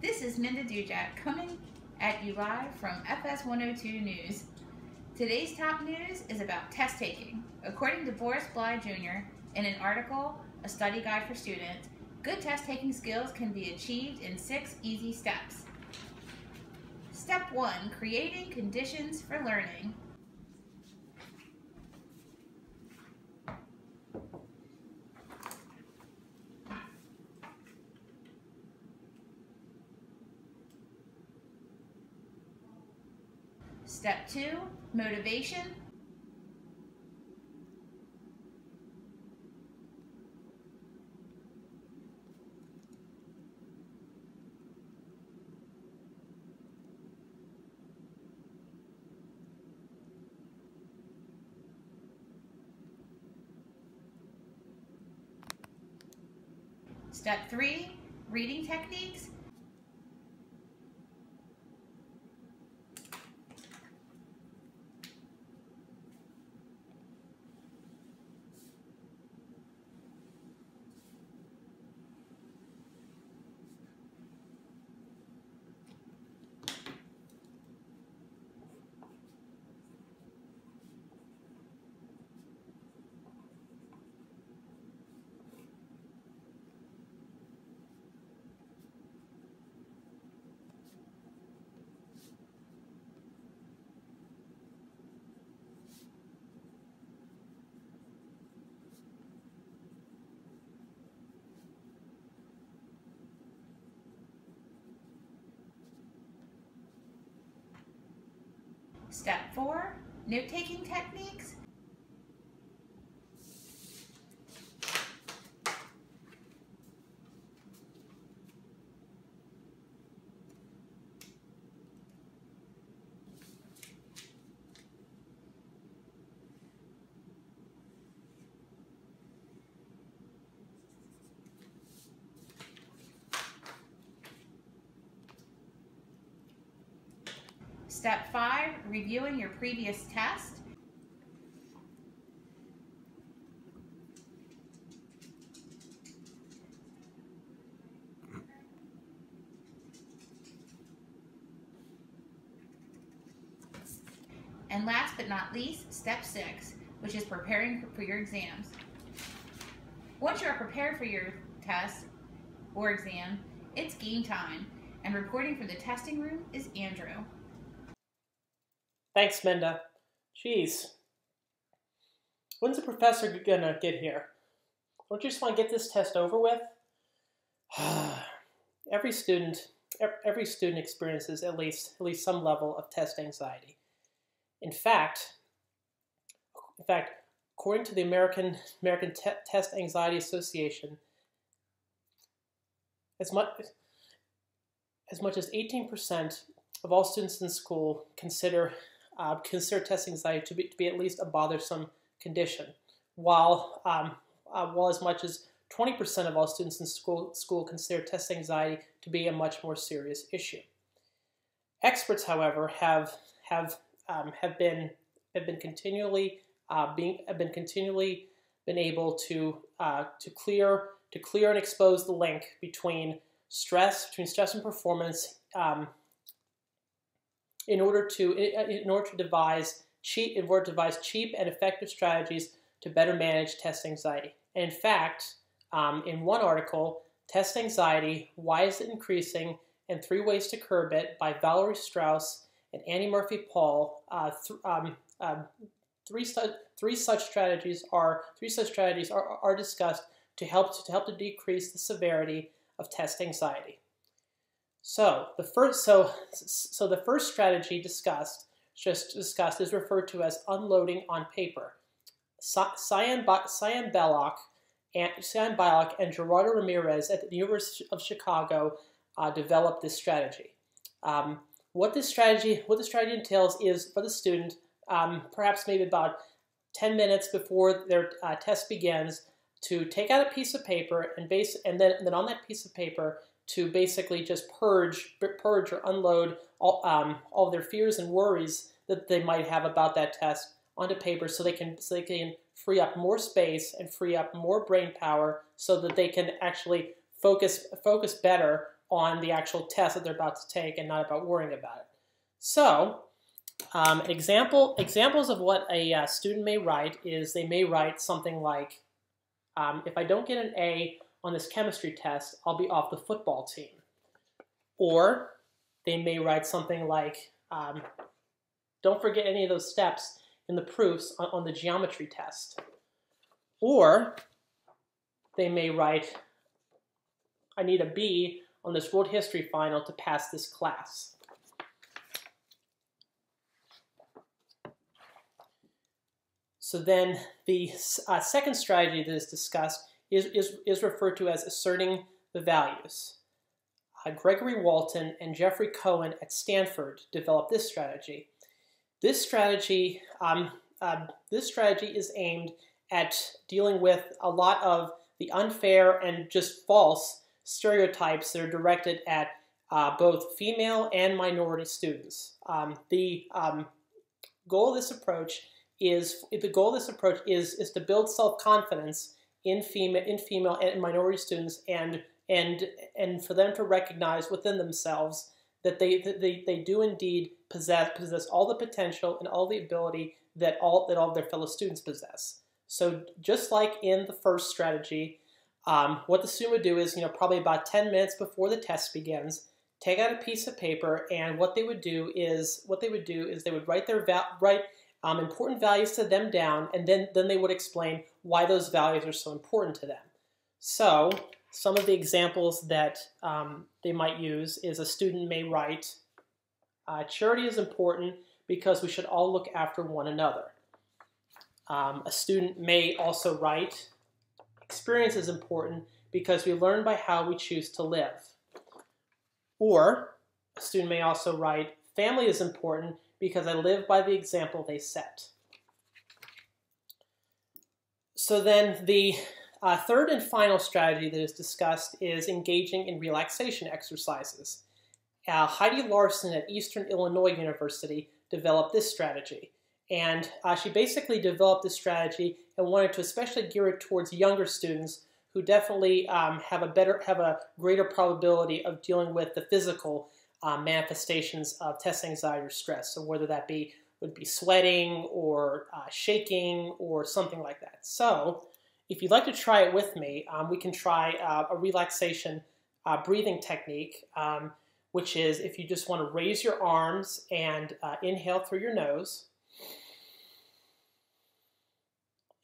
This is Minda Dujack coming at you live from FS 102 News. Today's top news is about test taking. According to Boris Bly Jr. in an article, A Study Guide for Students, good test taking skills can be achieved in 6 easy steps. Step 1. Creating conditions for learning. Step 2. Motivation. Step 3. Reading techniques. Step 4. Note-taking techniques. Step 5. Reviewing your previous test. And last but not least, Step 6, which is preparing for your exams. Once you are prepared for your test or exam, it's game time, and reporting from the testing room is Andrew. Thanks, Minda. Jeez. When's the professor gonna get here? Don't you just want to get this test over with? Every student experiences at least some level of test anxiety. In fact, according to the American Test Anxiety Association, as much as 18% of all students in school consider test anxiety to be at least a bothersome condition, while as much as 20% of all students in school consider test anxiety to be a much more serious issue. Experts, however, have been continually been able to clear and expose the link between stress and performance in order to devise cheap and effective strategies to better manage test anxiety. And in fact, in one article, Test Anxiety: Why Is It Increasing and 3 Ways to Curb It by Valerie Strauss and Annie Murphy-Paul, three such strategies are discussed to help to decrease the severity of test anxiety. So the first strategy discussed is referred to as unloading on paper. Cyan Bialak and Gerardo Ramirez at the University of Chicago developed this strategy. What this strategy entails is for the student, perhaps maybe about 10 minutes before their test begins, to take out a piece of paper and then on that piece of paper to basically just purge or unload all their fears and worries that they might have about that test onto paper, so they can free up more space and free up more brain power, so that they can actually focus better on the actual test that they're about to take and not about worrying about it. So, examples of what a student may write is they may write something like, if I don't get an A on this chemistry test, I'll be off the football team. Or they may write something like, don't forget any of those steps in the proofs on the geometry test. Or they may write, I need a B on this world history final to pass this class. So then the second strategy that is discussed is referred to as asserting the values. Gregory Walton and Jeffrey Cohen at Stanford developed this strategy. This strategy is aimed at dealing with a lot of the unfair and just false stereotypes that are directed at both female and minority students. The goal of this approach is to build self-confidence in female and minority students, and for them to recognize within themselves that they do indeed possess all the potential and all the ability that all of their fellow students possess. So just like in the first strategy, what the student would do is, probably about 10 minutes before the test begins, take out a piece of paper, and what they would do is they would write important values to them down, and then they would explain why those values are so important to them. So some of the examples that they might use is a student may write, charity is important because we should all look after one another. A student may also write, experience is important because we learn by how we choose to live. Or a student may also write, family is important because I live by the example they set. So then the third and final strategy that is discussed is engaging in relaxation exercises. Heidi Larson at Eastern Illinois University developed this strategy. And she basically developed this strategy and wanted to especially gear it towards younger students who definitely have a greater probability of dealing with the physical manifestations of test anxiety or stress. So whether that would be sweating or shaking or something like that. So if you'd like to try it with me, we can try a relaxation breathing technique, which is if you just want to raise your arms and inhale through your nose,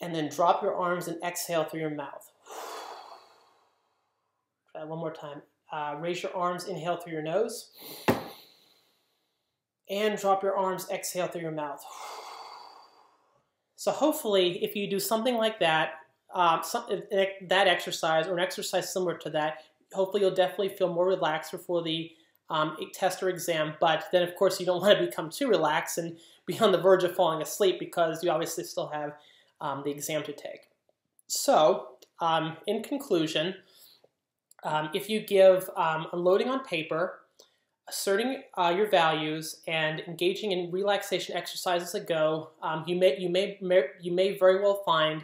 and then drop your arms and exhale through your mouth. Try it one more time. Raise your arms, inhale through your nose, and drop your arms, exhale through your mouth. So hopefully, if you do something like that, that exercise or an exercise similar to that, hopefully you'll definitely feel more relaxed before the test or exam. But then, of course, you don't want to become too relaxed and be on the verge of falling asleep because you obviously still have the exam to take. So, in conclusion, if you give unloading on paper, asserting your values, and engaging in relaxation exercises a go, you may very well find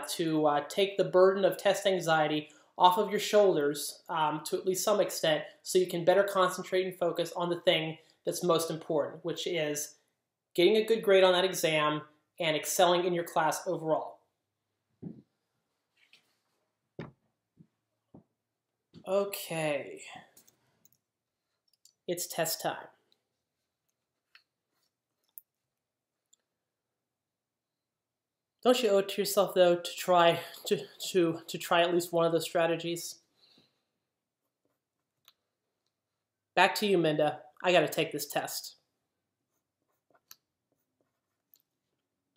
to take the burden of test anxiety off of your shoulders to at least some extent, so you can better concentrate and focus on the thing that's most important, which is getting a good grade on that exam and excelling in your class overall. Okay, it's test time. Don't you owe it to yourself, though, to try at least one of those strategies? Back to you, Minda. I got to take this test.